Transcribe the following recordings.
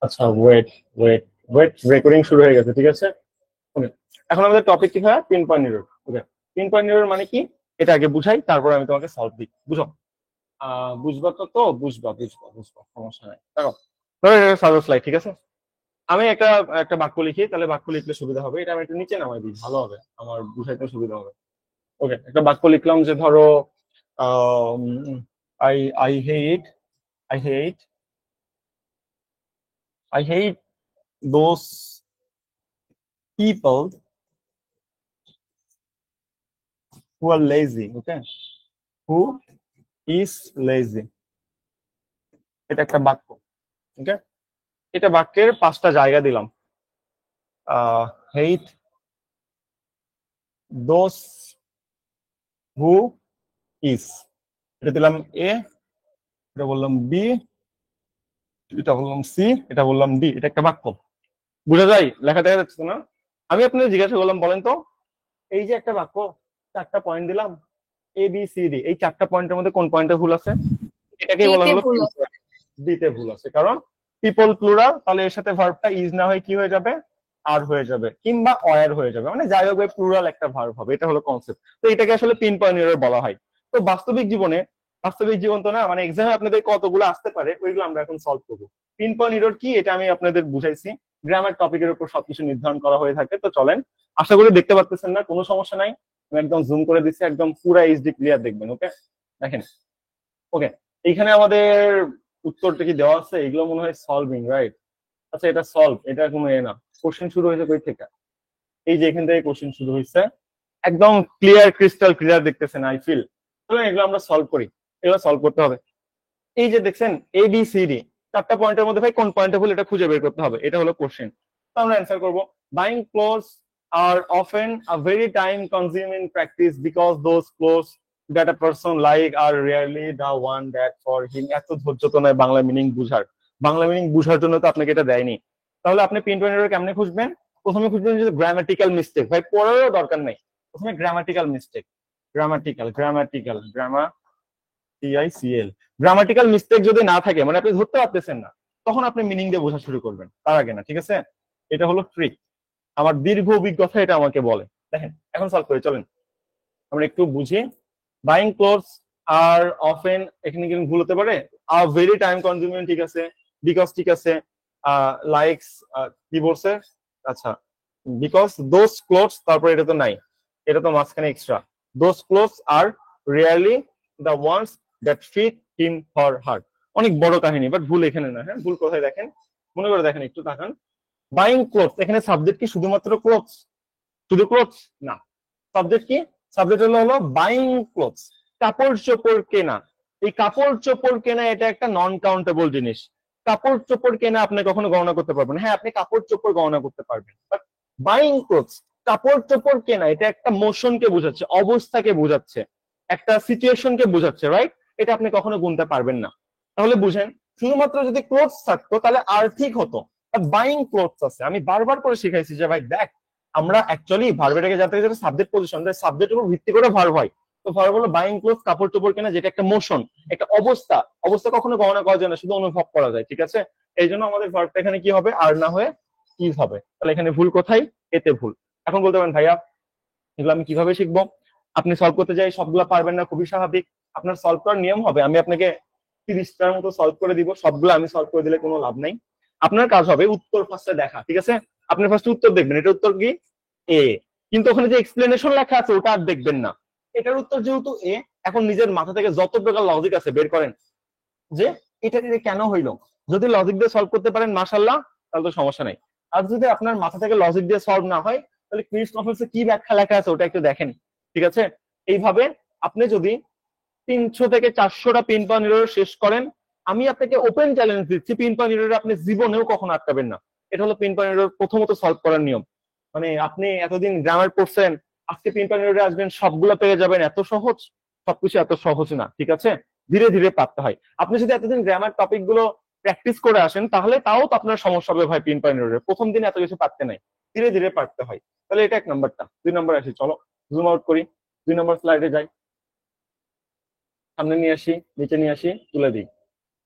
আচ্ছা, wait wait wait, recording শুরু হয়ে গেছে, ঠিক আছে। ওকে, এখন আমাদের টপিক কি হয়? Pinpoint error. Okay, pinpoint error মানে কি এটা আগে বুঝাই, তারপর আমি তোমাকে সলভ দিই, বুঝো। বুঝবা তো বুঝবা বুঝবা বুঝবা, সমস্যা নাই। দেখো, ধরো এটা সাজো স্লাইড, ঠিক আছে। আমি একটা একটা বাক্য লিখি, তাহলে বাক্য লিখলে সুবিধা হবে। এটা আমি একটু নিচে নামাই দিই, ভালো হবে, আমার বুঝাইতে সুবিধা হবে। ওকে, একটা বাক্য লিখলাম যে ধরো I I hate I hate I hate those people who are lazy. Okay, who is lazy, এটা একটা বাক্য। ওকে, এটা বাক্যের 5টা জায়গা দিলাম। হেট দোজ হু ইজ, এটা দিলাম এ, এটা বললাম বি, এটা বললাম সি, এটা বললাম ডি। এটা একটা বাক্য, বুঝা যায়? লেখা দেখা যাচ্ছে তো না? আমি আপনাদের জিজ্ঞাসা করলাম, বলেন তো, এই যে একটা বাক্য, 4টা পয়েন্ট দিলাম, এ বি সি ডি, এই 4টা পয়েন্টের মধ্যে কোন পয়েন্টে ভুল আছে? এটাকেই বলা দিতে হলো ভুল আছে। দিতে ভুল আছে। কারণ পিপল প্লুরাল, তাহলে এর সাথে ভার্বটা ইজ না হয় কি হয়ে যাবে? আর হয়ে যাবে, কিংবা অয়ার হয়ে যাবে, মানে যাই হোক প্লুরাল একটা ভার্ব হবে। এটা হলো কনসেপ্ট। তো এটাকে আসলে পিন পয়েন্ট এরর বলা হয়। তো বাস্তবিক জীবনে, বাস্তবিক জীবন তো না, মানে এক্সামে আপনাদের কতগুলো আসতে পারে ওইগুলো আমরা এখন সলভ করবো। পিন পয়েন্ট এরর কি এটা আমি আপনাদের বুঝাইছি। গ্রামার টপিকের উপর সবকিছু নির্ধারণ করা হয়ে থাকে। তো চলেন, আশা করি দেখতে পাচ্ছেন না, কোনো সমস্যা নাই। আমি একদম জুম করে দিচ্ছি, একদম পুরা এইচডি ক্লিয়ার দেখবেন। ওকে, দেখেন। ওকে, এইখানে আমাদের উত্তরটা কি দেওয়া আছে? এগুলো মনে হয় সলভিং, রাইট? আচ্ছা, এটা সলভ, এটা কোনো এ না। কোশ্চেন শুরু হয়েছে কই থেকে? এই যে এখান থেকে কোশ্চেন শুরু হয়েছে, একদম ক্লিয়ার, ক্রিস্টাল ক্লিয়ার দেখতেছেন, আই ফিল। তাহলে এগুলো আমরা সলভ করি, এগুলো সলভ করতে হবে। এই যে দেখছেন এ বি সি ডি, 4টা পয়েন্টের মধ্যে ভাই কোন পয়েন্টে ভুল এটা খুঁজে বের করতে হবে, এটা হলো কোশ্চেন। তো আমরা অ্যান্সার করবো, buying clothes are often a very time consuming practice because those clothes that a person like are rarely the one that for him. এত ধৈর্য তো নয় বাংলা মিনিং বুঝার, বাংলা মিনিং বুঝার জন্য তো আপনাকে এটা দেয়নি। তাহলে আপনি পিন পয়েন্ট এরর কেমনে খুঁজবেন? প্রথমে খুঁজবেন যে গ্রামাটিক্যাল মিস্টেক, ভাই পড়ারও দরকার নেই, প্রথমে grammatical mistake. Grammatical TICL, grammatical mistake যদি না থাকে, মানে আপনি ধরতে পারতেছেন না, তখন আপনি মিনিং দিয়ে বোঝা শুরু করবেন, তার আগে না, ঠিক আছে? এটা হলো ট্রিক, আমার দীর্ঘ অভিজ্ঞতা এটা আমাকে বলে। দেখেন, এখন সলভ করে চলেন, আমরা একটু বুঝি। বাইং ক্লোথস আর অফেন, এখানে কিন্তু ভুল হতে পারে। আর ভেরি টাইম কনজিউমিং, ঠিক আছে। বিকজ, ঠিক আছে। লাইকস, কি বলছে? আচ্ছা, বিকজ দোজ ক্লোথস, তারপর এটা তো নাই, এটা তো মাঝখানে extra. Those clothes are rarely the ones that fit him for her. অনেক বড় কাহিনী, বাট ভুল এখানে না। হ্যাঁ, ভুল কোথায় দেখেন, মনে করে দেখেন, একটু তাকান। বাইং ক্লোথস, এখানে সাবজেক্ট কি শুধুমাত্র ক্লোথস? শুধু ক্লোথস না, সাবজেক্ট কি? সাবজেক্ট হলো বাইং ক্লোথস, কাপড় চোপড় কেনা। এই কাপড় চোপড় কেনা এটা একটা নন কাউন্টেবল জিনিস। কাপড় চোপড় কেনা আপনি কখনো গণনা করতে পারবেন? হ্যাঁ, আপনি কাপড় চোপড় গণনা করতে পারবেন, বাট বাইং ক্লোথস, কাপড় চোপড় কেনা, এটা একটা মোশনকে বোঝাচ্ছে, অবস্থাকে বোঝাচ্ছে, একটা সিচুয়েশনকে বোঝাচ্ছে, রাইট? এটা আপনি কখনো গুনতে পারবেন না। তাহলে বুঝেন, শুধুমাত্র যদি ক্লোথস থাকতো তাহলে আর ঠিক হতো। বাইং ক্লোথস আছে, আমি বারবার করে শিখাইছি যে ভাই দেখ, আমরা অ্যাকচুয়ালি ভার্বেটাকে যাতে যেটা সাবজেক্ট পজিশন, সাবজেক্টের উপর ভিত্তি করে ভার্ব হয়। তো ভার্ব হলো বাইং ক্লোথস, কাপড় চোপড় কেনা, যেটা একটা মোশন, একটা অবস্থা। অবস্থা কখনো গণনা করা যায় না, শুধু অনুভব করা যায়, ঠিক আছে? এই জন্য আমাদের ভার্বটা এখানে কি হবে? আর না হয়ে কি হবে? তাহলে এখানে ভুল কোথায়? এতে ভুল। এখন বলতে পারেন ভাইয়া এগুলো আমি কিভাবে শিখবো? আপনি সলভ করতে যাই সবগুলো পারবেন না, খুবই স্বাভাবিক। আপনার সলভ করার নিয়ম হবে, আমি আপনাকে 30টার মতো সলভ করে দিব, সবগুলো আমি সলভ করে দিলে কোনো লাভ নাই। আপনার কাজ হবে উত্তর ফার্স্টে দেখা, ঠিক আছে? আপনি ফার্স্ট উত্তর দেখবেন, এটা উত্তর কি? এ। কিন্তু ওখানে যে এক্সপ্লেনেশন লেখা আছে ওটা আর দেখবেন না। এটার উত্তর যেহেতু এ, এখন নিজের মাথা থেকে যত প্রকার লজিক আছে বের করেন, যে এটা কেন হইলো। যদি লজিক দিয়ে সলভ করতে পারেন মাশাআল্লাহ, তাহলে তো সমস্যা নাই। আর যদি আপনার মাথা থেকে লজিক দিয়ে সলভ না হয়, তাহলে ক্রিস নভেলসে কি ব্যাখ্যা লেখা আছে ওটা একটু দেখেন, ঠিক আছে? এইভাবে আপনি যদি 300 থেকে 400টা পিন পয়েন্ট এরর শেষ করেন, আমি আপনাকে ওপেন চ্যালেঞ্জ দিচ্ছি, পিন পয়েন্ট এরর আপনি জীবনেও কখনো আটকাবেন না। এটা হলো পিন পয়েন্ট এরর প্রথমত সলভ করার নিয়ম। মানে আপনি এতদিন গ্রামার পড়ছেন, আজকে পিন পয়েন্ট এররে আসবেন, সবগুলো পেয়ে যাবেন, এত সহজ? সবকিছু এত সহজ না, ঠিক আছে? ধীরে ধীরে পারতে হয়। আপনি যদি এতদিন গ্রামার টপিক গুলো প্র্যাকটিস করে আসেন, তাহলে তাও তো আপনার সমস্যা হবে ভাই। পিন পয়েন্ট এররে প্রথম দিন এত কিছু পারতে নাই, ধীরে ধীরে পারতে হয়। তাহলে এটা 1 নম্বরটা। 2 নম্বর আসি, চলো জুম আউট করি, 2 নম্বর স্লাইডে যাই, সামনে নিয়ে আসি, নিচে নিয়ে আসি, তুলে দিই।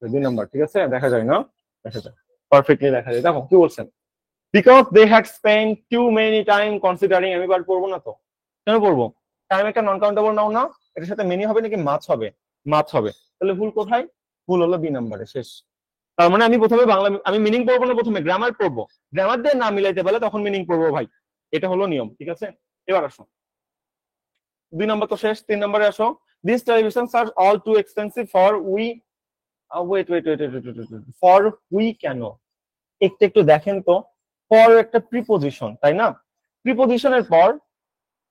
2 নম্বর, ঠিক আছে? দেখা যায় না? দেখা যায়। পারফেক্টলি দেখা যায়। দেখো কি বলছেন, because they had spend too many time considering. আমি বার পড়বো না তো, কেন পড়বো? টাইম একটা নন কাউন্টেবল নাও না, এটার সাথে মেনি হবে নাকি মাছ হবে? মাছ হবে। তাহলে ভুল কোথায়? ভুল হলো বি নাম্বারে, শেষ। তার মানে আমি প্রথমে বাংলা, আমি মিনিং পড়বো না, প্রথমে গ্রামার পড়বো। গ্রামার দিয়ে না মিলাইতে পারলে তখন মিনিং পড়বো ভাই, এটা হলো নিয়ম, ঠিক আছে? এবার আসো, 2 নম্বর তো শেষ, 3 নম্বরে আসো। This television are all too expensive for we, wait wait wait for we কেন? একটু একটু দেখেন তো, ফর একটা প্রিপোজিশন, তাই না? প্রিপোজিশনের পর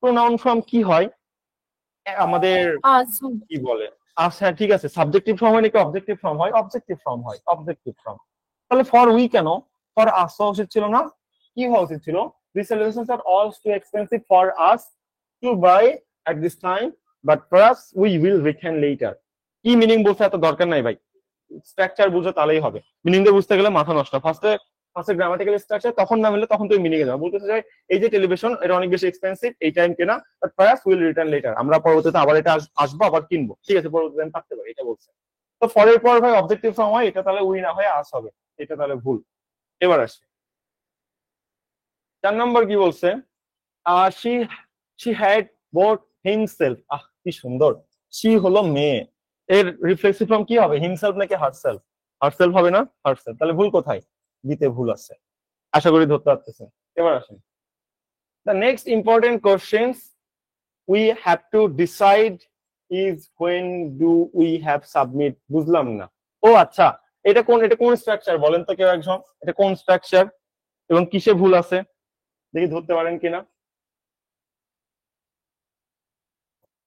প্রোনাউন ফর্ম কি হয় আমাদের? কি বলে? আচ্ছা ঠিক আছে, সাবজেক্টিভ ফর্ম হয় নাকি অবজেক্টিভ ফর্ম হয়? অবজেক্টিভ ফর্ম হয়, অবজেক্টিভ ফর্ম। তাহলে ফর উই কেন? ফর আস হওয়া উচিত ছিল না? কি হওয়া উচিত ছিল? This televisions are all too expensive for us to buy at this time, but for us we will return later. কি মিনিং বলছে এত দরকার নাই ভাই, স্ট্রাকচার বুঝো তাহলেই হবে। মিনিং দিয়ে বুঝতে গেলে মাথা নষ্ট। ফার্স্টে ফার্স্টে গ্রামাটিক্যাল স্ট্রাকচার, তখন না মিললে তখন তুমি মিনিং এ যাও। বলতে চাই এই যে টেলিভিশন এটা অনেক বেশি এক্সপেন্সিভ এই টাইম কেনা, but price will return letter, আমরা পরবর্তীতে আবার এটা আসবো আবার কিনবো, ঠিক আছে, পরবর্তীতে আমি থাকতে পারি, এটা বলছে। তো ফরের পর ভাই অবজেক্টিভ ফর্ম হয়, এটা তাহলে উই না হয়ে আস হবে, এটা তাহলে ভুল। এবার আসি 4 নম্বর কি বলছে? She she had boat himself. কি সুন্দর, শি হলো মেয়ে, এর রিফ্লেক্সিভ ফর্ম কি হবে? হিমসেলফ নাকি হারসেলফ? হারসেলফ হবে না? হারসেলফ। তাহলে ভুল কোথায়? দিতে ভুল আছে, আশা করি ধরতে পারতেছেন। এবার আসেন, the next important questions we have to decide is when do we have submit. বুঝলাম না। ও আচ্ছা, এটা কোন স্ট্রাকচার বলেন তো কেউ একজন, এটা কোন স্ট্রাকচার এবং কিসে ভুল আছে দেখি ধরতে পারেন কিনা।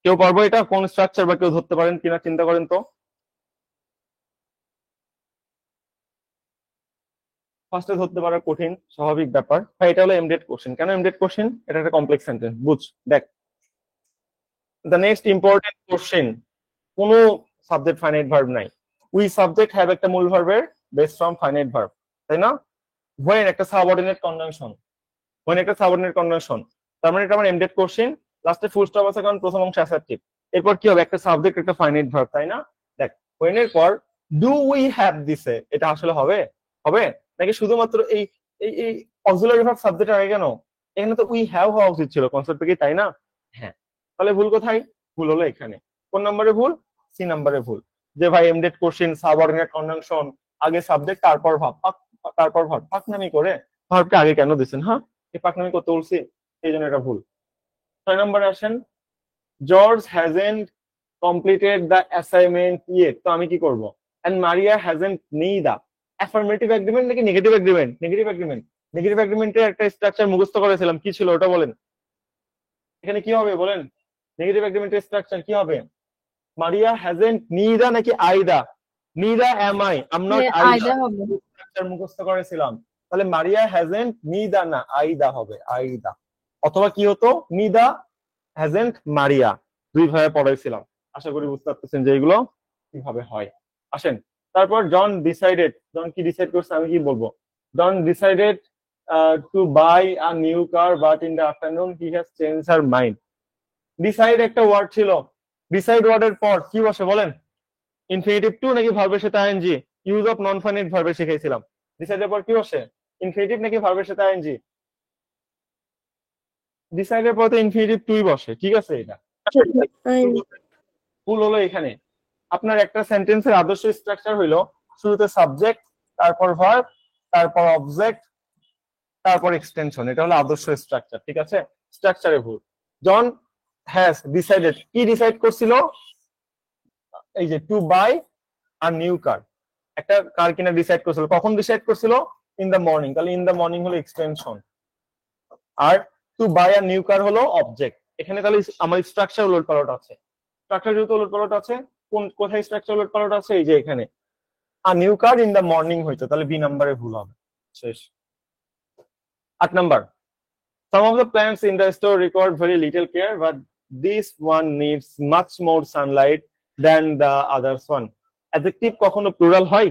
কেউ পারবো এটা কোন স্ট্রাকচার, বা কেউ ধরতে পারেন কিনা চিন্তা করেন তো। ফার্স্টে ধরতে পারা কঠিন, স্বাভাবিক ব্যাপার ভাই। এটা হলো এমডেড কোশ্চেন। কেন এমডেড কোশ্চেন? এটা একটা কমপ্লেক্স সেন্টেন্স, বুঝ। দেখ, দ্য নেক্সট ইম্পর্টেন্ট কোশ্চেন, কোনো সাবজেক্ট ফাইনাইট ভার্ব নাই। উই সাবজেক্ট হ্যাভ একটা মূল ভার্বের বেস ফ্রম ফাইনাইট ভার্ব, তাই না? হোয়েন একটা সাবঅর্ডিনেট কনজাংশন, হোয়েন একটা সাবঅর্ডিনেট কনজাংশন, তার মানে এটা আমার এমডেড কোশ্চেন। লাস্টে ফুল স্টপ আছে কারণ প্রথম অংশ অ্যাসার্টিভ। এরপর কি হবে? একটা সাবজেক্ট একটা ফাইনাইট ভার্ব, তাই না? দেখ, হোয়েন এর পর ডু উই হ্যাভ দিছে, এটা আসলে হবে? হবে নাকি শুধুমাত্র এই এই এই অক্সিলারি ভার্ব সাবজেক্ট আগে কেন? এখানে তো উই হ্যাভ হওয়া উচিত ছিল কনসেপ্ট কি, তাই না? হ্যাঁ। তাহলে ভুল কোথায়? ভুল হলো এখানে। কোন নম্বরে ভুল? সি নম্বরে ভুল। যে ভাই এমডেড কোশ্চেন সাবঅর্ডিনেট কনজাংশন, আগে সাবজেক্ট তারপর ভার্ব, তারপর ভার্ব, পাকনামি করে ভার্বকে আগে কেন দিচ্ছেন? হ্যাঁ, এই পাকনামি করতে বলছি, এই জন্য এটা ভুল। 6 নম্বরে আসেন, George hasn't completed the assignment yet. তো আমি কি করব? And Maria hasn't neither. Affirmative agreement নাকি negative agreement? Negative agreement. Negative এগ্রিমেন্টের একটা স্ট্রাকচার মুখস্থ করেছিলাম, কি ছিল ওটা বলেন। এখানে কি হবে বলেন? নেগেটিভ এগ্রিমেন্টের স্ট্রাকচার কি হবে? মারিয়া হ্যাজেন্ট নিদা নাকি either? Neither am I, am not either. Structure মুখস্থ করেছিলাম। তাহলে মারিয়া হ্যাজেন্ট নিদা না আইদা হবে, আইদা। অথবা কি হতো? নিদা হ্যাজেন্ট মারিয়া, দুই ভাবে পড়াইছিলাম। আশা করি বুঝতে পারতেছেন যে এগুলো কিভাবে হয়। আসেন, তারপর জন ডিসাইডেড, জন কি ডিসাইড করছে আমি কি বলবো? John decided to buy a new car but in the afternoon he has change her mind. Decide একটা ওয়ার্ড ছিল, ডিসাইড ওয়ার্ডের পর কি বসে বলেন? ইনফিনিটিভ টু নাকি ভার্বের সাথে ING? Use of non finite ভার্বে শিখাইছিলাম। ডিসাইডের পর কি বসে? ইনফিনিটিভ নাকি ভার্বের সাথে আইএনজি? ডিসাইডের পর তো ইনফিনিটিভ টুই বসে, ঠিক আছে। এটা ভুল হলো এখানে। আপনার একটা সেন্টেন্সের আদর্শ স্ট্রাকচার হইলো শুরুতে সাবজেক্ট, তারপর ভার্ব, তারপর অবজেক্ট, তারপর এক্সটেনশন। এটা হলো আদর্শ স্ট্রাকচার, ঠিক আছে। স্ট্রাকচারে ভুল। জন হ্যাজ ডিসাইডেড, কি ডিসাইড করছিল? এই যে to buy a new car, একটা কার কিনা ডিসাইড করছিল। কখন ডিসাইড করছিল? In the morning. তাহলে ইন দ্য মর্নিং হলো এক্সটেনশন, আর to buy a new car হলো অবজেক্ট। এখানে তাহলে আমার স্ট্রাকচার উলট পালট আছে। স্ট্রাকচার যেহেতু উলট পালট আছে, কোথায় স্ট্রাকচার উলট পালট আছে? এই যে এখানে। আর new car in the morning হইতো, তাহলে বি নাম্বারে ভুল হবে, শেষ। 8 নম্বর, some of the plants in the store require very little care, but this one needs much more sunlight than the others one. Adjective কখনো প্লুরাল হয়?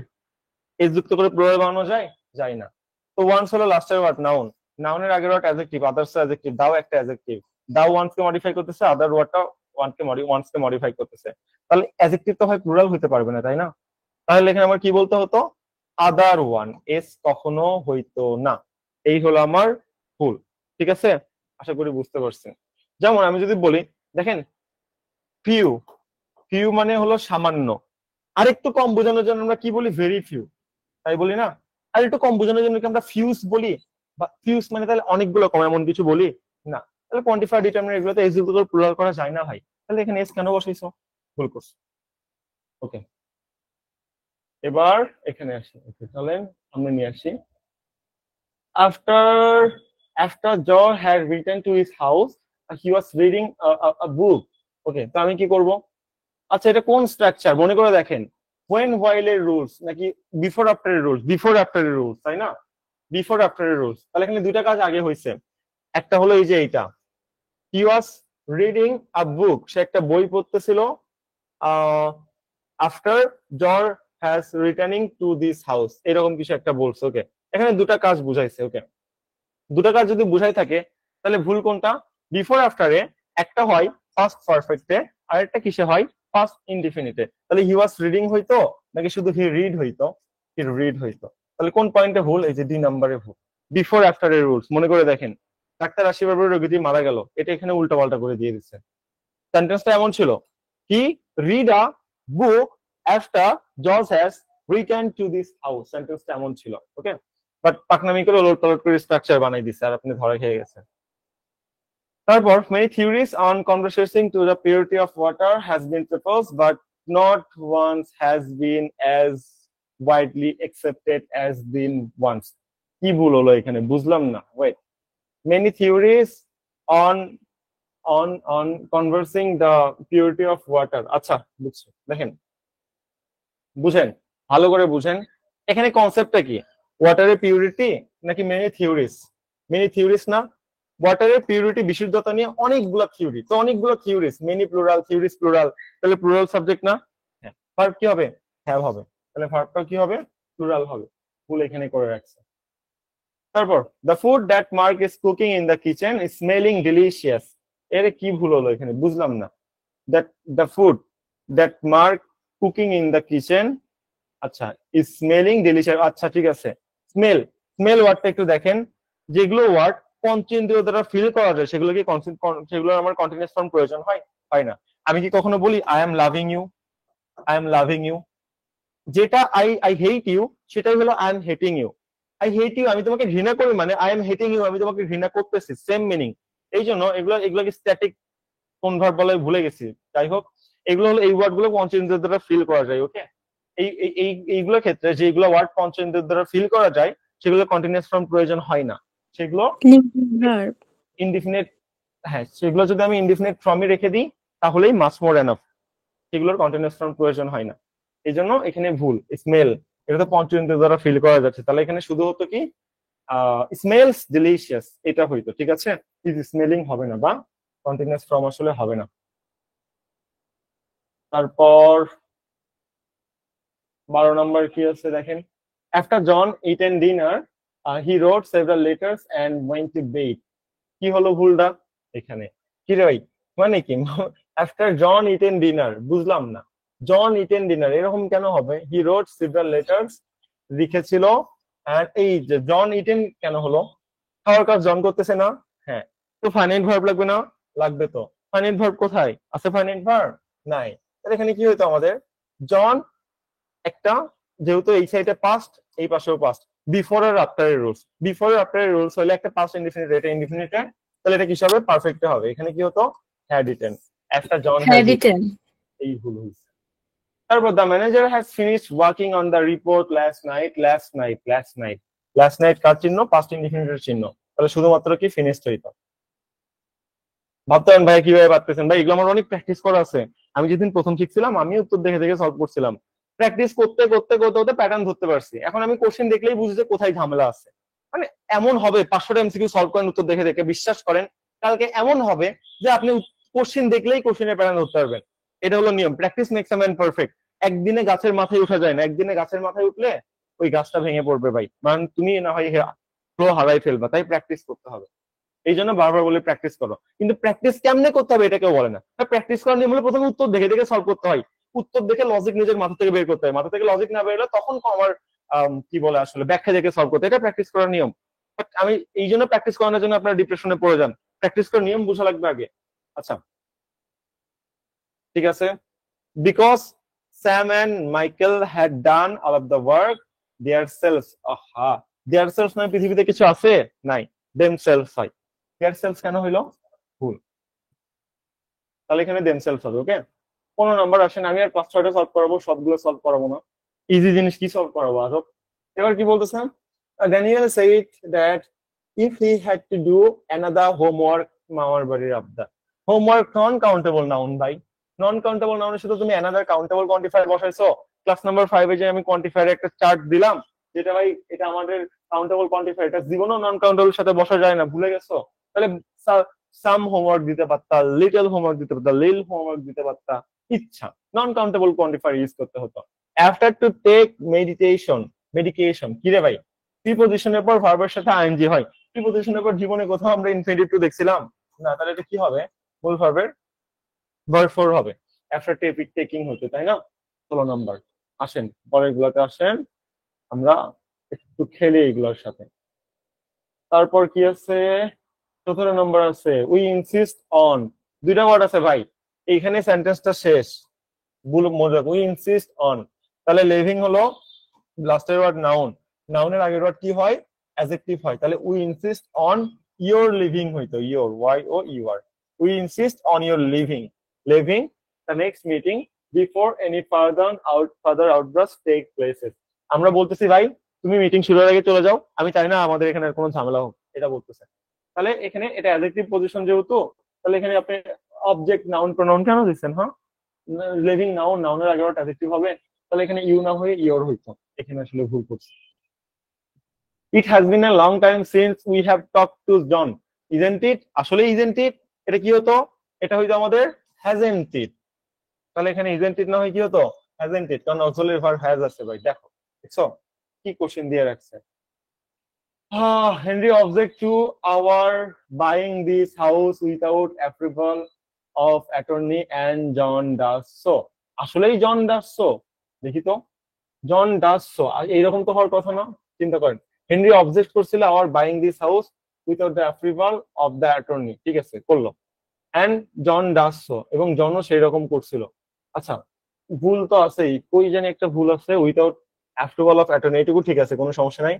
এস যুক্ত করে প্লুরাল বানানো যায়? যায় না। তো ওয়ান্স হলো লাস্টের ওয়ার্ড, নাউন। নাউনের আগের ওয়ার্ড অ্যাডজেক্টিভ, আদার্স অ্যাডজেক্টিভ। দাও একটা অ্যাডজেক্টিভ, দাও ওয়ান্স কে মডিফাই করতেছে, আদার ওয়ার্ডটা ওয়ান্স কে মডিফাই করতেছে। তাহলে অ্যাডজেক্টিভ তো হয় প্লুরাল হতে পারবে না, তাই না? তাহলে এখানে আমার কি বলতে হতো? আদার ওয়ান, এস কখনো হইতো না। এই হলো আমার ভুল, ঠিক আছে? আশা করি বুঝতে পারছেন। যেমন আমি যদি বলি, দেখেন ফিউ, ফিউ মানে হলো সামান্য। আর একটু কম বোঝানোর জন্য আমরা কি বলি, ভেরি ফিউ, তাই বলি না? আর একটু কম বোঝানোর জন্য কি আমরা ফিউজ বলি? বা ফিউজ মানে তাহলে অনেকগুলো কম, এমন কিছু বলি না। তাহলে কোয়ান্টিফায়ার ডিটারমিনার এগুলোতে এস গুলো প্লুরাল করা যায় না ভাই, তাহলে এখানে এস কেন বসাইছো? ভুল করছো। ওকে, এবার এখানে আসি। ওকে, চলেন আমরা নিয়ে আসি। After after John had returned to his house, he was reading a book. ওকে, তো আমি কি করব? আচ্ছা, এটা কোন স্ট্রাকচার মনে করে দেখেন, when while এর রুলস নাকি বিফোর আফটার এর রুলস? বিফোর আফটার এর রুলস, তাই না? বিফোর আফটার এর রুলস, তাহলে এখানে দুইটা কাজ আগে হয়েছে। একটা হলো এই যে এইটা, হি ওয়াজ রিডিং আ বুক, সে একটা বই পড়তেছিল। After John has returning to this house, এরকম কিছু একটা বলছে। ওকে, এখানে দুটা কাজ বুঝাইছে। ওকে, দুটা কাজ যদি বুঝাই থাকে তাহলে ভুল কোনটা? বিফোর আফটারে একটা হয় ফার্স্ট পারফেক্টে, আর একটা কিসে হয়? ফার্স্ট ইনডিফিনিটে। তাহলে হি ওয়াজ রিডিং হইতো নাকি শুধু হি রিড হইতো? হি রিড হইতো। তাহলে কোন পয়েন্টে ভুল? এই যে ডি নাম্বারে ভুল। বিফোর আফটার এর রুলস মনে করে দেখেন, ডাক্তার আসিবার পরে রোগীটি মারা গেল, এটা এখানে উল্টা পাল্টা করে দিয়ে দিচ্ছে। সেন্টেন্সটা এমন ছিল, he read a book after George has return to this house, সেন্টেন্সটা এমন ছিল। ওকে, বাট পাকনামি করে ওলট পালট করে স্ট্রাকচার বানাই দিচ্ছে, আর আপনি ধরা খেয়ে গেছেন। তারপর many theories on converting to the purity of water has been proposed, but not once has been as widely accepted as been once. কি ভুল হলো এখানে? বুঝলাম না। Wait, many theories on on conversing the purity of water, আচ্ছা বুঝছি। দেখেন, বুঝেন, ভালো করে বুঝেন, এখানে কনসেপ্টটা কি? ওয়াটারের পিউরিটি নাকি মেনি থিওরিস? মেনি থিওরিস না, ওয়াটারের পিউরিটি বিশুদ্ধতা নিয়ে অনেকগুলো থিওরি, তো অনেকগুলো theories, many plural, theories plural, তাহলে প্লুরাল সাবজেক্ট না? হ্যাঁ, ভার্ব কি হবে? হ্যাভ হবে, তাহলে ভার্বটা কি হবে? প্লুরাল হবে। ভুল এখানে করে রাখছে। তারপর the food that mark is cooking in the kitchen is smelling delicious, এর কি ভুল হলো এখানে? বুঝলাম না। That the food that mark cooking in the kitchen, আচ্ছা, ইজ স্মেলিং ডিলিশিয়াস, আচ্ছা ঠিক আছে। স্মেল, স্মেল ওয়ার্ডটা একটু দেখেন, যেগুলো ওয়ার্ড পঞ্চেন্দ্রিয় দ্বারা ফিল করা যায় সেগুলো কি সেগুলো আমার কন্টিনিউয়াস ফর্ম প্রয়োজন হয়? হয় না। আমি কি কখনো বলি I am loving you? I am loving you. যেটা আই আই হেট ইউ সেটাই হলো I am hating you. I hate you, আমি তোমাকে ঘৃণা করি, মানে আই এম হেটিং ইউ, আমি তোমাকে ঘৃণা করতেছি, সেম মিনিং। এই জন্য এগুলোকে স্ট্যাটিক কোন ভার্ব বলে ভুলে গেছি। যাই হোক, এগুলো হলো এই ওয়ার্ড গুলো পঞ্চেন্দ্রিয় দ্বারা ফিল করা যায়। ওকে, এইগুলোর ক্ষেত্রে যেগুলো ওয়ার্ড পঞ্চেন্দ্রের দ্বারা ফিল করা যায় সেগুলো কন্টিনিউয়াস ফর্ম প্রয়োজন হয় না, সেগুলো ইনডিফিনিট। হ্যাঁ, সেগুলো যদি আমি ইনডিফিনিট ফর্মে রেখে দিই তাহলেই মাস মোর এনাফ, সেগুলোর কন্টিনিউয়াস ফর্ম প্রয়োজন হয় না। এই জন্য এখানে ভুল। স্মেল, এটা তো পঞ্চেন্দ্রের দ্বারা ফিল করা যাচ্ছে, তাহলে এখানে শুধু হতো কি স্মেলস ডিলিশিয়াস, এটা হইতো, ঠিক আছে? ইজ স্মেলিং হবে না, বা কন্টিনিউয়াস ফর্ম আসলে হবে না। তারপর 12 নম্বর কি আছে দেখেন, after John eaten dinner he wrote several letters and went to bed. কি হলো ভুলটা এখানে? কি রে ভাই, মানে কি? আফটার জন ইটেন ডিনার, বুঝলাম না। জন ইটেন ডিনার এরকম কেন হবে? হি রোট সেভারাল লেটার্স, লিখেছিল। আর এই যে জন ইটেন কেন হলো? খাওয়ার কাজ জন করতেছে না? হ্যাঁ, তো ফাইনাইট ভার্ব লাগবে না? লাগবে তো। ফাইনাইট ভার্ব কোথায় আছে? ফাইনাইট ভার্ব নাই। তাহলে এখানে কি হইতো আমাদের? জন একটা, যেহেতু এই সাইডে পাস্ট, এই পাশেও পাস্ট, বিফোর আর আফটার এর রুলস, বিফোর আর আফটার এর রুলস হলে একটা পাস্ট ইনডিফিনিট, এটা ইনডিফিনিট, তাহলে এটা কি হবে? পারফেক্ট হবে। এখানে কি হতো? হ্যাড ইটেন, একটা জন হ্যাড ইটেন, এই ভুল হইছে। তারপর the manager has finished working on the report last night, last night, last night, last night কার চিহ্ন? পাস্ট ইনডিফিনিটের চিহ্ন, তাহলে শুধুমাত্র কি ফিনিশড হইতো। ভাবতেন ভাই কিভাবে পারতেছেন ভাই, এগুলো আমার অনেক প্র্যাকটিস করা আছে। আমি যেদিন প্রথম শিখছিলাম আমি উত্তর দেখে দেখে সলভ করছিলাম, প্র্যাকটিস করতে করতে করতে করতে প্যাটার্ন ধরতে পারছি। এখন আমি কোশ্চেন দেখলেই বুঝি যে কোথায় ঝামেলা আছে। মানে এমন হবে 500টা এমসিকিউ সলভ করেন উত্তর দেখে দেখে, বিশ্বাস করেন কালকে এমন হবে যে আপনি কোশ্চেন দেখলেই কোশ্চেনের প্যাটার্ন ধরতে পারবেন। এটা হলো নিয়ম, practice makes a man perfect. একদিনে গাছের মাথায় উঠা যায় না, একদিনে গাছের মাথায় উঠলে ওই গাছটা ভেঙে পড়বে ভাই, মানে তুমি না হয় ফ্লো হারাই ফেলবা। তাই প্র্যাকটিস করতে হবে, এই জন্য বারবার বলে প্র্যাকটিস করো। কিন্তু প্র্যাকটিস কেমনে করতে হবে এটা কেউ বলে না। প্র্যাকটিস করার নিয়ম হলো প্রথমে উত্তর দেখে দেখে সলভ করতে হয়, উত্তর দেখে লজিক নিজের মাথা থেকে বের করতে হয়, মাথা থেকে লজিক না বেরোলে তখন আমার কি বলে আসলে ব্যাখ্যা দেখে সলভ করতে, এটা প্র্যাকটিস করার নিয়ম। বাট আমি এই জন্য প্র্যাকটিস করানোর জন্য আপনার ডিপ্রেশনে পড়ে যান, প্র্যাকটিস করার নিয়ম বোঝা লাগবে আগে। আচ্ছা ঠিক আছে, because Sam and Michael had done all of the work themselves. আহা, দেয়ার সেলস মানে পৃথিবীতে কিছু আছে নাই, দেম সেলস হয়। দেয়ার সেলস কেন হইলো ভুল, তাহলে এখানে দেম সেলস হবে। ওকে, 15 নম্বর আসেন, আমি আর 5-6টা সলভ করাবো, সবগুলো সলভ করাবো না, ইজি জিনিস কি সলভ করাবো আরো। এবার কি বলতেছেন, Daniel said that if he had to do another homework, মামার বাড়ির আবদা। হোমওয়ার্ক নন কাউন্টেবল নাউন ভাই, নন কাউন্টেবল নাউনের সাথে তুমি অ্যানাদার কাউন্টেবল কোয়ান্টিফায়ার বসাইছো। ক্লাস নাম্বার 5-এ যে আমি কোয়ান্টিফায়ার একটা চার্ট দিলাম, যেটা ভাই এটা আমাদের কাউন্টেবল কোয়ান্টিফায়ার, এটা জীবনও নন কাউন্টেবল সাথে বসা যায় না, ভুলে গেছো? তাহলে সাম হোমওয়ার্ক দিতে পারতা, লিটল হোমওয়ার্ক দিতে পারতা, লিল হোমওয়ার্ক দিতে পারতা, ইচ্ছা নন কাউন্টেবল কোয়ান্টিফায়ার ইউজ করতে হতো। After to take meditation, medication কি রে ভাই, প্রিপোজিশনের পর ভার্বের সাথে আইএনজি হয়। প্রিপোজিশনের পর জীবনে কোথাও আমরা ইনফিনিটিভ টু দেখছিলাম না, তাহলে এটা কি হবে, মূল ভার্বের ভার্ব ফোর হবে। আফটার টেকিং হতো, তাই না? 16 নম্বর আসেন, পরের গুলোতে আসেন, আমরা একটু খেলি এগুলোর সাথে। তারপর কি আছে, 17 নম্বর আছে উই ইনসিস্ট অন, দুইটা ওয়ার্ড আছে ভাই, এইখানে সেন্টেন্সটা শেষ, মজা, উই ইনসিস্ট অন, তাহলে লিভিং হলো লাস্টের ওয়ার্ড নাউন, নাউনের আগের ওয়ার্ড কি হয়, অ্যাডজেক্টিভ হয়, তাহলে we insist on your leaving হইতো, your Y O U R, we insist on your leaving, leaving the next meeting before any further outburst take places. আমরা বলতেছি ভাই তুমি মিটিং শুরুর আগে চলে যাও, আমি চাই না আমাদের এখানে কোনো ঝামেলা হোক, এটা বলতেছে। তাহলে এখানে এটা অ্যাডজেক্টিভ পজিশন যেহেতু, তাহলে এখানে আপনি অবজেক্ট নাউন প্রোনাউন কেন দিচ্ছেন? হ্যাঁ, লিভিং নাউন, নাউনের আগে অ্যাডজেক্টিভ হবে, তাহলে এখানে ইউ না হয়ে ইওর হইতো, এখানে আসলে ভুল করছি। It has been a long time since we have talk to John, isn't it, আসলে ইজেন্ট ইট, এটা কি হতো, এটা হইতো আমাদের হ্যাজেন্ট ইট, তাহলে এখানে ইজেন্ট ইট না হয় কি হতো, হ্যাজেন্ট ইট, কারণ অক্সিলারি ভার্ব হ্যাজ আছে ভাই। দেখো দেখছো কি কোশ্চেন দিয়ে রাখছে। Henry object to our buying this house without approval of attorney and John does so. আসলেই জন ডাস সো, দেখি তো, জন ডাস সো এইরকম তো হওয়ার কথা না, চিন্তা করেন। হেনরি অবজেক্ট করছিল our buying this house without the approval of the attorney, ঠিক আছে করলো, এন্ড জন ডাস সো, এবং জনও সেই রকম করছিল। আচ্ছা ভুল তো আছেই, কই জানি একটা ভুল আছে, উইথাউট অ্যাপ্রুভাল অফ অ্যাটর্নি, এটুকু ঠিক আছে, কোনো সমস্যা নাই।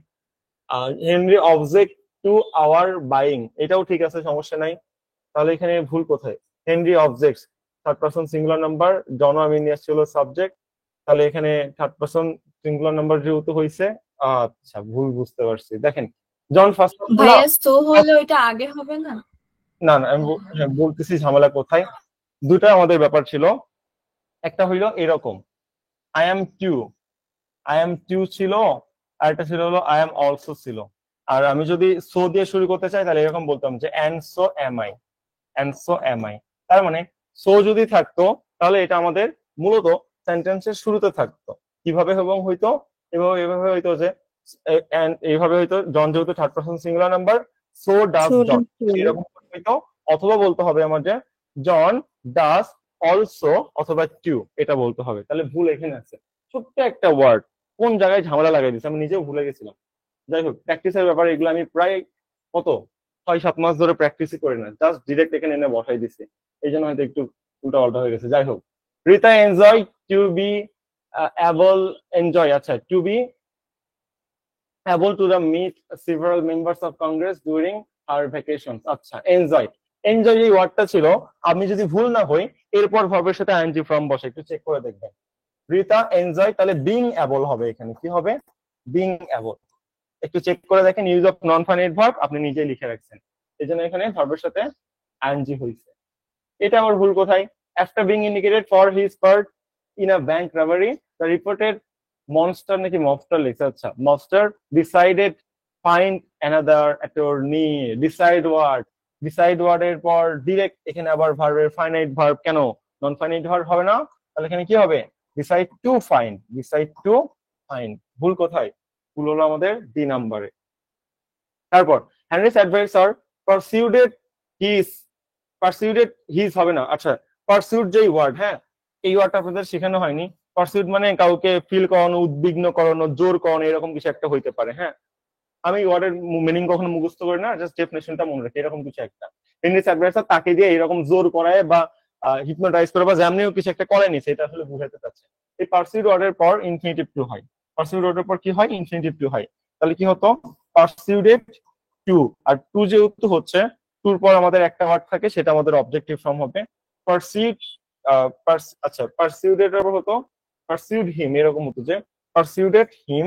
Henry object to our buying, এটাও ঠিক আছে, সমস্যা নাই। তাহলে এখানে ভুল কোথায়, Henry objects third person singular number, John আমি নিয়ে আসছি হলো সাবজেক্ট, তাহলে এখানে থার্ড পারসন সিঙ্গুলার নাম্বার যেহেতু হয়েছে, আচ্ছা ভুল বুঝতে পারছি। দেখেন জন ফার্স্ট ভাইয়া সো হলে ওইটা আগে হবে না? না না আমি বলতেছি ঝামেলা কোথায়। দুটা আমাদের ব্যাপার ছিল, একটা হইলো এরকম I am too, I am too ছিল, আর একটা ছিল হলো আই এম অলসো ছিল। আর আমি যদি সো দিয়ে শুরু করতে চাই তাহলে এরকম বলতাম যে and so am I, and so am I. তার মানে সো যদি থাকতো তাহলে এটা আমাদের মূলত সেন্টেন্সের শুরুতে থাকতো। কিভাবে এবং হইতো, এভাবে হইতো যে এইভাবে হইতো, জন যেহেতু third person singular number, so does John, এরকম হইতো। অথবা বলতে হবে আমাদের জন ডাস অলসো অথবা টু, এটা বলতে হবে। তাহলে ভুল এখানে আছে, ছোট্ট একটা ওয়ার্ড কোন জায়গায় ঝামেলা লাগাই দিচ্ছে আমি নিজেও ভুলে গেছিলাম। যাই হোক, প্র্যাকটিসের ব্যাপারে এগুলো আমি প্রায় কত 6-7 মাস ধরে প্র্যাকটিসই করি না, জাস্ট ডিরেক্ট এখানে এনে বসাই দিছি, এই জন্য হয়তো একটু উল্টা পাল্টা হয়ে গেছে। যাই হোক, Rita enjoy to be able, enjoy আচ্ছা to be able to the meet several members of Congress during her vacations, আচ্ছা এনজয়, এনজয় এই ওয়ার্ডটা ছিল, আমি যদি ভুল না হই এরপর ভার্বের সাথে আইএনজি ফর্ম বসে, একটু চেক করে দেখবেন। রিতা এনজয়, তাহলে বিং অ্যাবল হবে, এখানে কি হবে, বিং অ্যাবল, একটু চেক করে দেখেন। Use of non finite verb আপনি নিজেই লিখে রাখছেন, এই জন্য এখানে ভার্বের সাথে আইএনজি হয়েছে। এটা আমার ভুল কোথায়, after being indicated for his part in a bank robbery the reported monster নাকি মবস্টার লিখছে, আচ্ছা mobster decided find another attorney, decide word, decide ওয়ার্ডের পর ডিরেক্ট এখানে আবার ভার্বের ফাইনাইট ভার্ব, কেন নন ফাইনাইট ভার্ব হবে না, তাহলে এখানে কি হবে, decide to find, decide to find. ভুল কোথায়, ভুল হলো আমাদের ডি নাম্বারে। তারপর হেনরিস অ্যাডভাইসার পারসিউডেড হিজ, পারসিউডেড হিজ হবে না, আচ্ছা পারসিউড যেই ওয়ার্ড, হ্যাঁ এই ওয়ার্ডটা আপনাদের শেখানো হয়নি, পারসুইট মানে কাউকে ফিল করানো, উদ্বিগ্ন করানো, জোর করানো, এরকম কিছু একটা হইতে পারে। হ্যাঁ, আমি ওয়ার্ডের মিনিং কখনো মুখস্থ করি না, জাস্ট ডেফিনেশনটা মনে রাখি, এরকম কিছু একটা। ইংলিশ অ্যাডভাইসার তাকে দিয়ে এরকম জোর করায় বা হিপনোটাইজ করে বা যেমনিও কিছু একটা করে নিছে, এটা আসলে বুঝাতে চাচ্ছে। এই পারসিউড ওয়ার্ডের পর ইনফিনিটিভ টু হয়। পারসিউড ওয়ার্ডের পর কি হয়? ইনফিনিটিভ টু হয়। তাহলে কি হতো? পারসিউডেড টু। আর টু যেহেতু হচ্ছে, টুর পর আমাদের একটা ওয়ার্ড থাকে, সেটা আমাদের অবজেক্টিভ ফর্ম হবে। পারসিউড, আচ্ছা, পারসিউডেড হতো পারসিউড হিম, এরকম হতো যে পারসিউডেড হিম,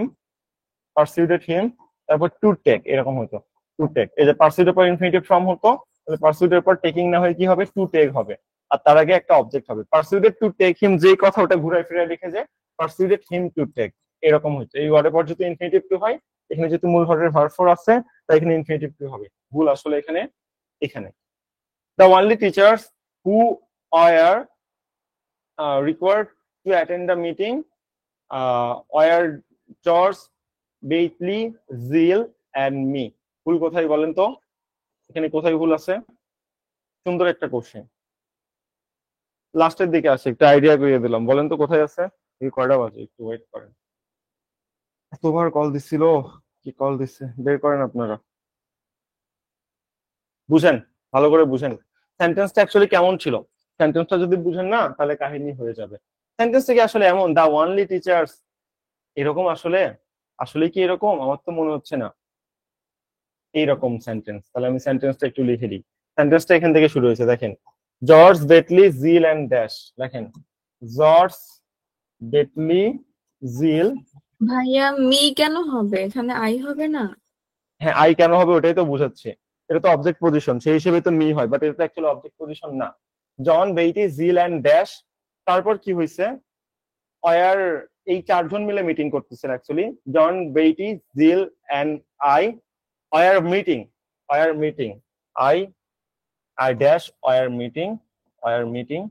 পারসিউডেড হিম, তারপর টু টেক, এরকম হতো। টু টেক, এই যে পারসিউডের পর ইনফিনিটিভ ফর্ম হতো, তাহলে পারসিউডের পর টেকিং না হয়ে কি হবে? টু টেক হবে। আর তার আগে একটা অবজেক্ট হবে। পারসিউডেড টু টেক হিম, যেই কথা ওটা ঘুরাই ফিরে লিখে যে পারসিউডেড হিম টু টেক, এরকম হচ্ছে। এই ওয়ার্ডের পর যদি ইনফিনিটিভ টু হয়, এখানে যেহেতু মূল ভার্বের ভার্ব ফোর আছে, তাই এখানে ইনফিনিটিভ টু হবে। ভুল আসলে এখানে, এখানে। The only teachers who are required to attend the meeting were George, Bately, Zeal and me. ভুল কোথায় বলেন তো? এখানে কোথায় ভুল আছে? সুন্দর একটা কোশ্চেন, লাস্টের দিকে আসে, একটা আইডিয়া করিয়ে দিলাম। বলেন তো কোথায় আছে? এই কয়টা বাজে? একটু ওয়েট করেন। এতবার কল দিছিল, কি কল দিচ্ছে, বের করেন আপনারা। বুঝেন, ভালো করে বুঝেন সেন্টেন্সটা অ্যাকচুয়ালি কেমন ছিল। সেন্টেন্সটা যদি বুঝেন না, তাহলে কাহিনী হয়ে যাবে। সেন্টেন্সটা কি আসলে এমন, দা ওনলি টিচার্স, এরকম আসলে? আসলে কি এরকম? আমার তো মনে হচ্ছে না এইরকম সেন্টেন্স। তাহলে আমি সেন্টেন্সটা একটু লিখে দিই। সেন্টেন্সটা এখান থেকে শুরু হয়েছে, দেখেন। George, Bentley, Jill and dash. দেখেন, জর্জ, বেটলি, জিল। ভাইয়া মি কেন হবে? এখানে আই হবে না? হ্যাঁ, আই কেন হবে ওটাই তো বুঝাচ্ছে। এটা তো অবজেক্ট পজিশন, সেই হিসেবে তো মি হয়, বাট এটা তো অ্যাকচুয়ালি অবজেক্ট পজিশন না। John, Betty, Jill and dash. তারপর কি হয়েছে? অয়ার, এই চারজন মিলে মিটিং করতেছেন actually. John, Betty, Jill and I were meeting, were meeting, I I dash were meeting, were meeting,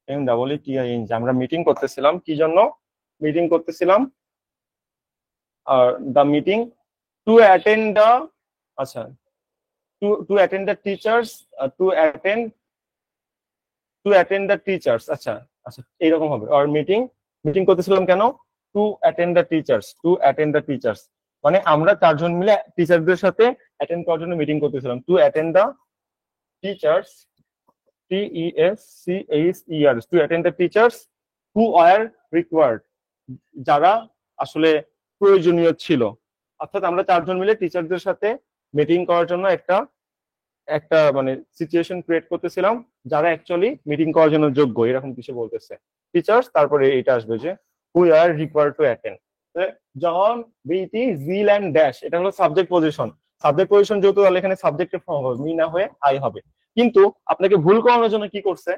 M double E T I N G. আমরা meeting করতেছিলাম, কি জন্য মিটিং করতেছিলাম? The meeting to attend the, আচ্ছা, to attend the teachers, to attend, to attend the teachers. আচ্ছা, আচ্ছা, এইরকম হবে। আর মিটিং, মিটিং করতেছিলাম কেন? Two attend the teachers, to attend the teachers, মানে আমরা চারজন মিলে টিচারদের সাথে অ্যাটেন্ড করার জন্য মিটিং করতেছিলাম। Two attend the teachers, TESCHER, to attend the teachers who were required, যারা আসলে প্রয়োজনীয় ছিল। অর্থাৎ আমরা চারজন মিলে টিচারদের সাথে মিটিং করার জন্য একটা একটা মানে সিচুয়েশন ক্রিয়েট করতেছিলাম, যারা অ্যাকচুয়ালি মিটিং করার জন্য যোগ্য, এরকম কিছু বলতেছে। টিচার্স, তারপরে এটা আসবে যে হু আর রিকোয়ার্ড টু অ্যাটেন্ড। জন, বিটি, জিল এন্ড ড্যাশ, এটা হলো সাবজেক্ট পজিশন। সাবজেক্ট পজিশন যেহেতু, তাহলে এখানে সাবজেক্টের ফর্ম হবে, মি না হয়ে আই হবে। কিন্তু আপনাকে ভুল করানোর জন্য কি করছে?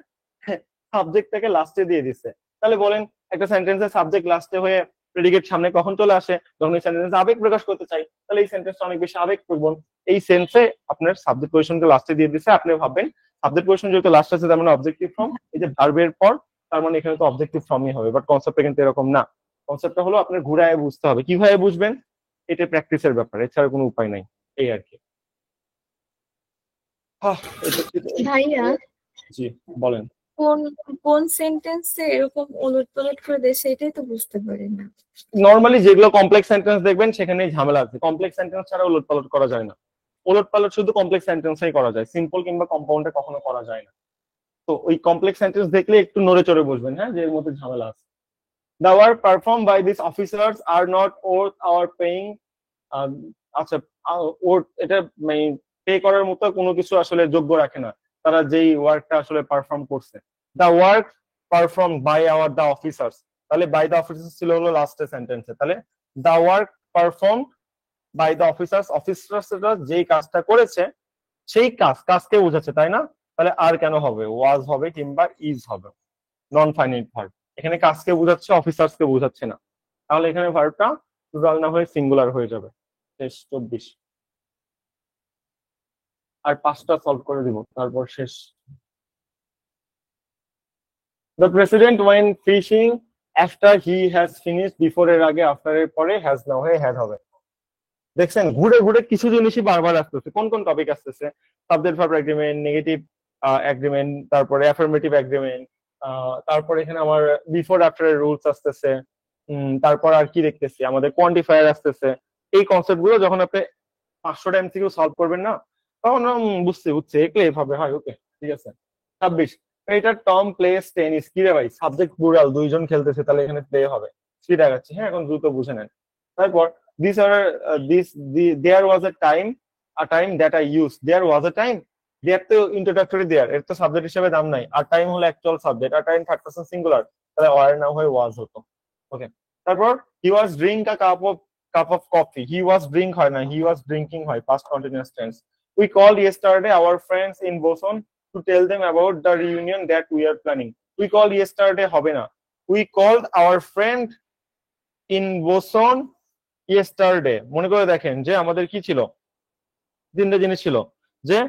সাবজেক্টটাকে লাস্টে দিয়ে দিচ্ছে। তাহলে বলেন, একটা সেন্টেন্সের সাবজেক্ট লাস্টে হয়ে প্রেডিকেট সামনে কখন চলে আসে? যখন এই সেন্টেন্স আবেগ প্রকাশ করতে চাই, তাহলে এই সেন্টেন্সটা অনেক বেশি আবেগপ্রবণ। এই সেন্সে আপনার সাবজেক্ট পজিশনকে লাস্টে দিয়ে দিচ্ছে। আপনি ভাববেন সাবজেক্ট পজিশন যেহেতু লাস্ট আছে, তার মানে অবজেক্টিভ ফর্ম, এই যে ভার্বের পর, তার মানে এখানে তো অবজেক্টিভ ফর্মই হবে। বাট কনসেপ্টটা কিন্তু এরকম না। কনসেপ্টটা হলো আপনার ঘুরায় বুঝতে হবে। কিভাবে বুঝবেন? এটা প্র্যাকটিসের ব্যাপার, এছাড়া কোনো উপায় নাই। এই আর কি। ভাইয়া জি, বলেন। কোন কোন সেন্টেন্সে এরকম ওলট পালট করে দেয় সেটাই তো বুঝতে পারি না। নর্মালি যেগুলো কমপ্লেক্স সেন্টেন্স দেখবেন, সেখানেই ঝামেলা আছে। কমপ্লেক্স সেন্টেন্স ছাড়া উলট পালট করা যায় না। উলট পালট শুধু কমপ্লেক্স সেন্টেন্সেই করা যায়, সিম্পল কিংবা কম্পাউন্ডে কখনো করা যায় না। তো ওই কমপ্লেক্স সেন্টেন্স দেখলে একটু নড়ে চড়ে বসবেন, হ্যাঁ, যে এর মধ্যে ঝামেলা আছে। The work performed by these officers are not worth our paying. আচ্ছা, ওর এটা মানে পে করার মতো কোনো কিছু আসলে যোগ্য রাখে না, তারা যেই ওয়ার্কটা আসলে পারফর্ম করছে। The work perform by our the officers, তাহলে বাই দ্য অফিসার্স ছিল হলো লাস্টের সেন্টেন্সে। তাহলে the work perform by the officers, অফিসার্সরা যেই কাজটা করেছে, সেই কাজকে বোঝাচ্ছে, তাই না? তাহলে আর কেন হবে? ওয়াজ হবে কিংবা ইজ হবে, নন ফাইনাইট ভার্ব। এখানে কাজকে বোঝাচ্ছে, অফিসার্সকে বোঝাচ্ছে না। তাহলে এখানে ভার্বটা প্লুরাল না হয়ে সিঙ্গুলার হয়ে যাবে। শেষ 24। আর 5টা সলভ করে দিব, তারপর শেষ। The president went fishing after he has finished, before এর আগে, আফটার এর পরে, হ্যাজ না হয়ে হ্যাড হবে। দেখছেন, ঘুরে ঘুরে কিছু জিনিসই বারবার আসতেছে। কোন কোন টপিক আসতেছে? Subject verb agreement, negative agreement, তারপরে অ্যাফার্মেটিভ এগ্রিমেন্ট, তারপর এখানে আমার বিফোর আফটার এর রুলস আসতেছে। তারপর আর কি দেখতেছি, আমাদের কোয়ান্টিফায়ার আসতেছে। এই কনসেপ্ট গুলো যখন আপনি 500টা এমসিকিউ সলভ করবেন না, তখন বুঝছি বুঝছি এগুলো এভাবে হয়। ওকে, ঠিক আছে। 26, এটা টম প্লেস টেনিস। কি রে ভাই, সাবজেক্ট প্লুরাল, দুইজন খেলতেছে, তাহলে এখানে প্লে হবে। সেটা দেখাচ্ছি, হ্যাঁ, এখন দ্রুত বুঝে নেন। তারপর দিস আর this there was a time that I use. There was a time, there তো ইন্ট্রোডাক্টরি, দেয়ার এর তো সাবজেক্ট হিসেবে দাম নাই। আর টাইম হলো অ্যাকচুয়াল সাবজেক্ট, আর টাইম থার্ড পারসন সিঙ্গুলার, তাহলে ওয়ার না হয়ে ওয়াজ হতো। ওকে। তারপর he was drink a cup of coffee. He was drink হয় না, হি ওয়াজ ড্রিঙ্কিং হয়, past continuous tense. We called yesterday our friends in Boston to tell them about the reunion that we are planning. We called yesterday হবে না, we called our friend in Boston yesterday. মনে করে দেখেন যে আমাদের কি ছিল, তিনটা জিনিস ছিল। যে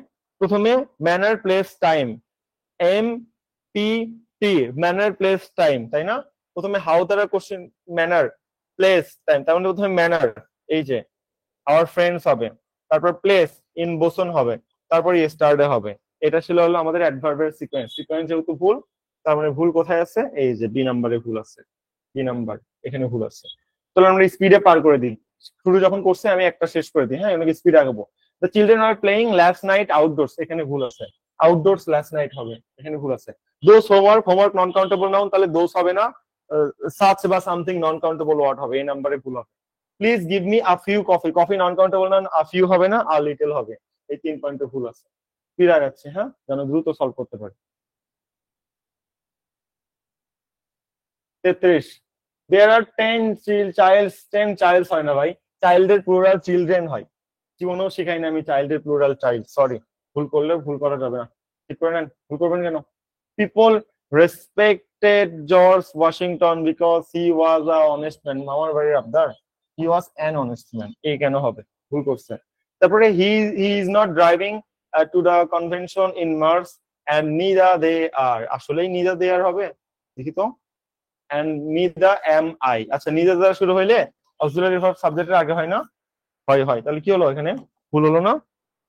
প্রথমে manner, place, time, M P T, manner place time, তাই না? প্রথমে হাউ দ্বারা কোশ্চেন, ম্যানার প্লেস টাইম, তার মানে প্রথমে ম্যানার, এই যে আওয়ার ফ্রেন্ডস হবে, তারপর প্লেস ইন বোসন হবে, তারপর ইয়েস্টারডে হবে। এটা ছিল হলো আমাদের অ্যাডভার্বের সিকোয়েন্স। সিকোয়েন্স যেহেতু ভুল, তার মানে ভুল কোথায় আছে, এই যে বি নাম্বারে ভুল আছে, বি নাম্বার এখানে ভুল আছে। তাহলে আমরা স্পিডে পার করে দিই, শুরু যখন করছে আমি একটা শেষ করে দিই, হ্যাঁ, অনেক স্পিড আগাবো। The children are playing last night outdoors, এখানে ভুল আছে, আউটডোরস লাস্ট নাইট হবে, এখানে ভুল আছে। Those homework, homework non countable noun, তাহলে দোজ হবে না, সাচ বা সামথিং নন কাউন্টেবল ওয়ার্ড হবে, এই নাম্বারে ভুল হবে। Please give me a few coffee, coffee non countable noun, a few হবে না, আ লিটল হবে। এই 3 পয়েন্টে ভুল আছে। স্পিড আগাচ্ছে, হ্যাঁ, যেন দ্রুত সলভ করতে পারে। 33, দেয়ার আর 10 চাইল্ডস, 10 চাইল্ডস হয় না ভাই, চাইল্ডের প্লুরাল চিলড্রেন হয়। জীবনেও শিখাই না আমি চাইল্ডের প্লুরাল চাইল্ড, সরি। ভুল করলে ভুল করা যাবে না, ঠিক করে নেন। ভুল করবেন কেন? People respected George Washington because he was a honest man. মামার বাড়ির আবদার, he was an honest man, এই কেন হবে? ভুল করছে। তারপরে he is not driving to the convention in March and neither they are, আসলেই নিদা দে আর হবে, দেখি তো। অ্যান্ড নিদা এম আই, আচ্ছা নিদা দ্বারা শুরু হইলে অক্সিলারি ভার্ব সাবজেক্টের আগে হয় না? হয় হয়, তাহলে কি হলো এখানে? ভুল হলো না?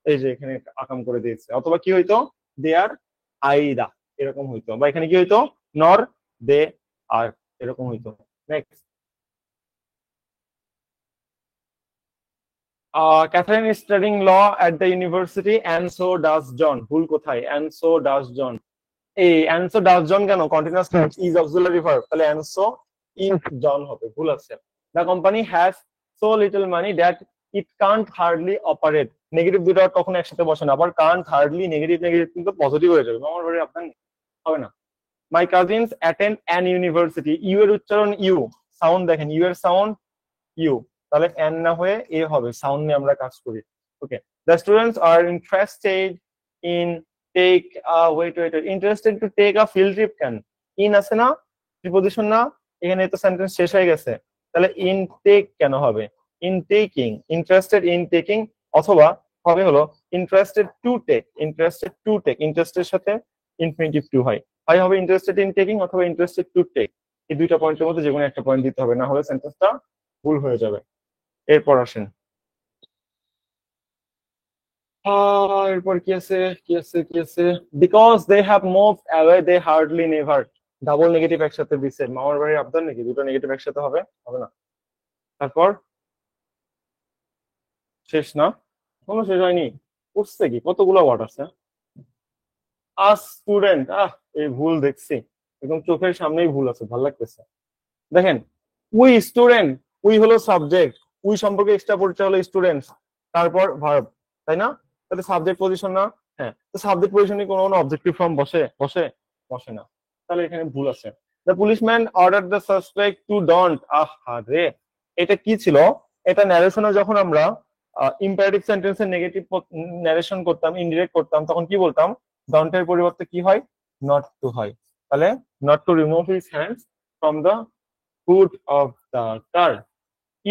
এই যে এখানে আকাম করে দিয়েছে। অথবা কি হইতো, দে আর আইদা, এরকম হইতো। বা এখানে কি হইতো, নর দে আর, এরকম হইতো। Next, Catherine is studying law at the university and so does John. ভুল কোথায়, অ্যান্ড সো ডাজ জন। এই অ্যান্ড সো ডাজ জন কেন? Continuous tense, is auxiliary verb, তাহলে অ্যান্ড সো ইজ জন হবে, ভুল আছে। The company has so little money that it can't hardly operate. Negative দুটো কখনো একসাথে বসে না, আবার কান্ট হার্ডলি নেগেটিভ, নেগেটিভ কিন্তু পজিটিভ হয়ে যাবে। আমার বাড়ি আপনার হবে না। My cousins attend an university, U এর উচ্চারণ ইউ, সাউন্ড দেখেন, ইউ এর সাউন্ড ইউ, তাহলে এন না হয়ে এ হবে, সাউন্ড নিয়ে আমরা কাজ করি। Okay. The students are interested in take wait interested to take a field trip, কেন? ইন আছে না, প্রিপোজিশন না, এখানে তো সেন্টেন্স শেষ হয়ে গেছে, তাহলে ইন টেক কেন হবে? In taking, interested in taking, অথবা হবে হলো interested to take, interested to take, ইন্টারেস্টের সাথে ইনফিনিটিভ টু হয়, হয় হবে ইন্টারেস্টেড ইন টেকিং অথবা ইন্টারেস্টেড টু টেক। এই দুইটা পয়েন্টের মধ্যে যে কোনো একটা পয়েন্ট দিতে হবে, না হলে সেন্টেন্সটা ভুল হয়ে যাবে। এরপর আসেন, এরপর কি আছে, কি আছে, কি আছে? Because they have moved away they hardly never. Double negative একসাথে দিছে, মামার বাড়ির আবদার নাকি দুটো নেগেটিভ একসাথে হবে? হবে না। তারপর শেষ না, কোনো শেষ হয়নি, উঠছে কি, কতগুলো ওয়ার্ড আছে। আ স্টুডেন্ট, এই ভুল দেখছি, একদম চোখের সামনেই ভুল আছে, ভালো লাগতেছে। দেখেন, উই স্টুডেন্ট, উই হলো সাবজেক্ট, উই সম্পর্কে এক্সট্রা পরিচয় হলো স্টুডেন্টস, তারপর ভার্ব, তাই না? তাহলে সাবজেক্ট পজিশন না? হ্যাঁ, তো সাবজেক্ট পজিশনে কোনো অবজেক্টিভ ফর্ম বসে বসে বসে না, তাহলে এখানে ভুল আছে। The policeman order the suspect to don't, রে, এটা কি ছিল? এটা ন্যারেশনে যখন আমরা ইম্পারেটিভ সেন্টেন্সের নেগেটিভ ন্যারেশন করতাম, ইনডিরেক্ট করতাম, তখন কি বলতাম? ডন্টের পরিবর্তে কি হয়? নট টু হয়। তাহলে not to remove his hands from the foot of the car.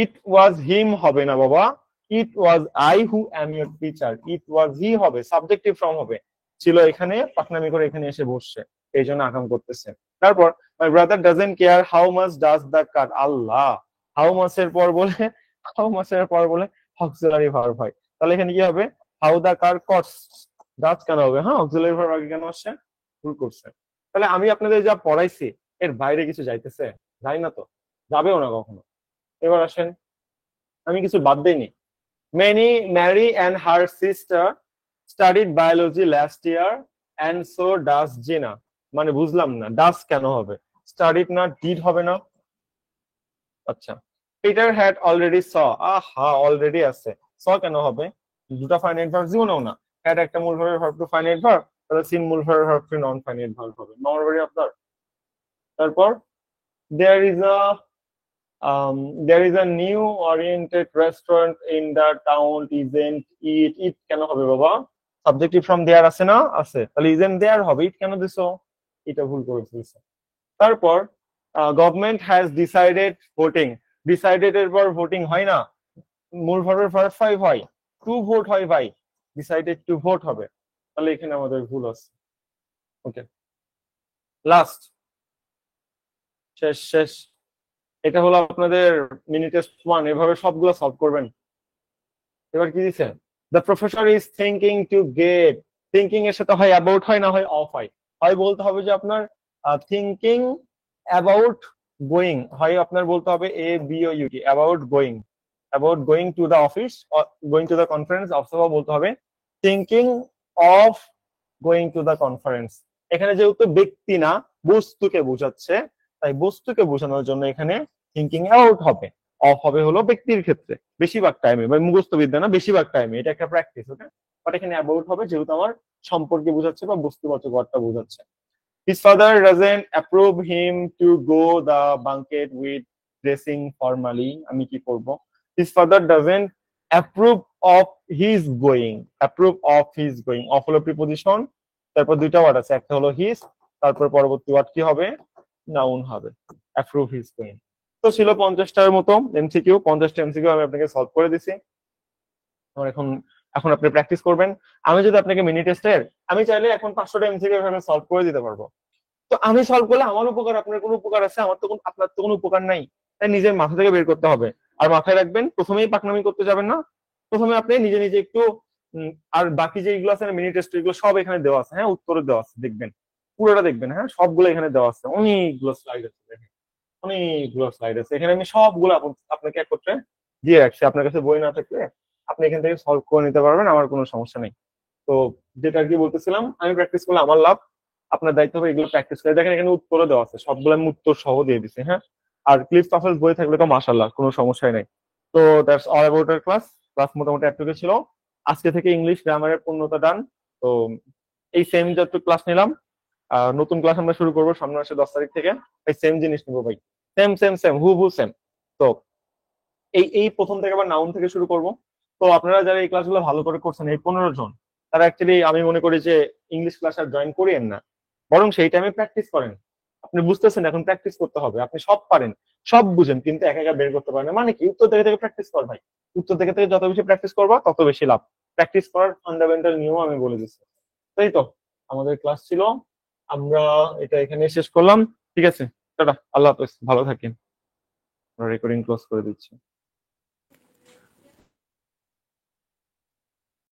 It was him হবে না বাবা, it was I who am your teacher. It was he হবে, সাবজেক্টিভ ফর্ম হবে, ছিল এখানে, পাকনামি করে এখানে এসে বসছে, এই জন্য আকাম করতেছে। তারপর my brother doesn't care how much does the cut. Allah, how much এর পর বলে, হাউ মাচ এর পর বলে অক্সিলারি ভার্ব হয়, তাহলে এখানে কি হবে? How the car cuts. Does কেন হবে? হ্যাঁ, অক্সিলারি ভার্ব আগে কেন আসছে? ভুল করছে। তাহলে আমি আপনাদের যা পড়াইছি এর বাইরে কিছু যাইতেছে? যাই না তো, যাবেও না কখনো। এবার আসেন, আমি কিছু বাদ দেইনি। Mary and her sister studied biology last year and so does Gina. মানে বুঝলাম না, ডাস কেন হবে? স্টাডিড না ডিড হবে না? আচ্ছা, পিটার হ্যাড অলরেডি স, আহা অলরেডি আছে, স কেন হবে? দুটা ফাইনাইট ভার্ব জীবনেও না। হ্যাড একটা মূল ভার্বের ভার্ব টু ফাইনাইট ভার্ব, তাহলে সিন মূল ভার্বের verb to non finite verb হবে, নরমালি আপনার। তারপর there is a there is a new oriented restaurant in the town, isn't it? It কেন হবে বাবা? সাবজেক্টিভ ফ্রম দেয়ার আছে না? আছে, তাহলে isn't there হবে, it কেন দিছো? এটা ভুল করে ফেলছো। তারপর government has decided voting, decided এর পর ভোটিং হয় না, মূল ভার্বের ভার্ব ফাইভ হয়, টু ভোট হয় ভাই, ডিসাইডেড টু ভোট হবে, তাহলে এখানে আমাদের ভুল আছে। ওকে, লাস্ট, শেষ শেষ, এটা হলো আপনাদের মিনি টেস্ট 1, এভাবে সবগুলো সলভ করবেন। এবার কি দিছে? The professor is thinking to get, thinking এর সাথে হয় অ্যাবাউট হয়, না হয় অফ হয়। হয় বলতে হবে যে আপনার থিঙ্কিং অ্যাবাউট গোয়িং, হয় আপনার বলতে হবে A B O UT, about going to the office, going to the conference, অথবা বলতে হবে thinking of going to the conference. এখানে যেহেতু ব্যক্তি না বস্তুকে বোঝাচ্ছে, তাই বস্তুকে বোঝানোর জন্য এখানে থিঙ্কিং অ্যাবাউট হবে, অফ হবে হলো ব্যক্তির ক্ষেত্রে বেশিরভাগ টাইমে, বা মুখস্থ বিদ্যা না বেশিরভাগ টাইমে, এটা একটা প্র্যাকটিস। ওকে, বাট এখানে অ্যাবাউট হবে যেহেতু আমার সম্পর্কে বোঝাচ্ছে বা বস্তুবাচক অর্থটা বোঝাচ্ছে। His father doesn't approve him to go the banquet with dressing formally. আমি কি করব? His father doesn't approve of his going. Approve of his going. Of হলো প্রিপজিশন, তারপর দুইটা ওয়ার্ড আছে, একটা হলো his, তারপর পরবর্তী ওয়ার্ড কি হবে? নাউন হবে। Approve his going. তো ছিল 50টার মতো এমসিকিউ, 50টা এমসিকিউ আমি আপনাকে সলভ করে দিছি। এখন এখন আপনি প্র্যাকটিস করবেন। আমি যদি আপনাকে মিনি টেস্টের, আমি চাইলে এখন 500টা এমসিকিউ এভাবে সলভ করে দিতে পারবো। তো আমি সলভ করলে আমার উপকার, আপনার কোনো উপকার আছে? আমার তো আপনার তো কোনো উপকার নাই। তাই নিজের মাথা থেকে বের করতে হবে। আর মাথায় রাখবেন, প্রথমেই পাকনামি করতে যাবেন না, প্রথমে আপনি নিজে নিজে একটু আর বাকি যেগুলো আছে মিনি টেস্ট, এগুলো সব এখানে দেওয়া আছে, হ্যাঁ উত্তরে দেওয়া আছে, দেখবেন পুরোটা দেখবেন, হ্যাঁ সবগুলো এখানে দেওয়া আছে, অনেকগুলো স্লাইড আছে দেখেন, অনেকগুলো স্লাইড আছে এখানে, আমি সবগুলো আপনাকে একত্রে দিয়ে রাখছি। আপনার কাছে বই না থাকলে আপনি এখান থেকে সলভ করে নিতে পারবেন, আমার কোনো সমস্যা নেই। তো যেটা আর কি বলতেছিলাম, আমি প্র্যাকটিস করলে আমার লাভ, আপনার দায়িত্ব হবে এগুলো প্র্যাকটিস করে। দেখেন এখানে উত্তরও দেওয়া আছে, সবগুলো আমি উত্তর সহ দিয়ে দিচ্ছি, হ্যাঁ। আর ক্লিপ পাফেলস বই থাকলে তো মাশাআল্লাহ, কোনো সমস্যাই নাই। তো that's all about our class. Class মোটামুটি এতটুকু ছিল। আজকে থেকে ইংলিশ গ্রামারের পূর্ণতা ডান। তো এই সেম যতটুকু ক্লাস নিলাম, নতুন ক্লাস আমরা শুরু করবো সামনে মাসে 10 তারিখ থেকে, এই সেম জিনিস নিবো ভাই, সেম সেম সেম হু সেম। তো এই এই প্রথম থেকে আবার নাউন থেকে শুরু করব। তো আপনারা যারা এই ক্লাসগুলো ভালো করে করছেন, এই 15 জন, তারা অ্যাকচুয়ালি আমি মনে করি যে ইংলিশ ক্লাস আর জয়েন করিয়েন না, বরং সেই টাইমে প্র্যাকটিস করেন। আপনি বুঝতেছেন এখন প্র্যাকটিস করতে হবে, আপনি সব পারেন, সব বুঝেন, কিন্তু একা একা বের করতে পারেন না। মানে কি, উত্তর থেকে থেকে প্র্যাকটিস কর ভাই, উত্তর থেকে থেকে যত বেশি প্র্যাকটিস করবা তত বেশি লাভ। প্র্যাকটিস করার ফান্ডামেন্টাল নিয়ম আমি বলে দিচ্ছি। তাই তো আমাদের ক্লাস ছিল, আমরা এটা এখানে শেষ করলাম। ঠিক আছে, টাটা, আল্লাহ হাফেজ, ভালো থাকেন। রেকর্ডিং ক্লোজ করে দিচ্ছি।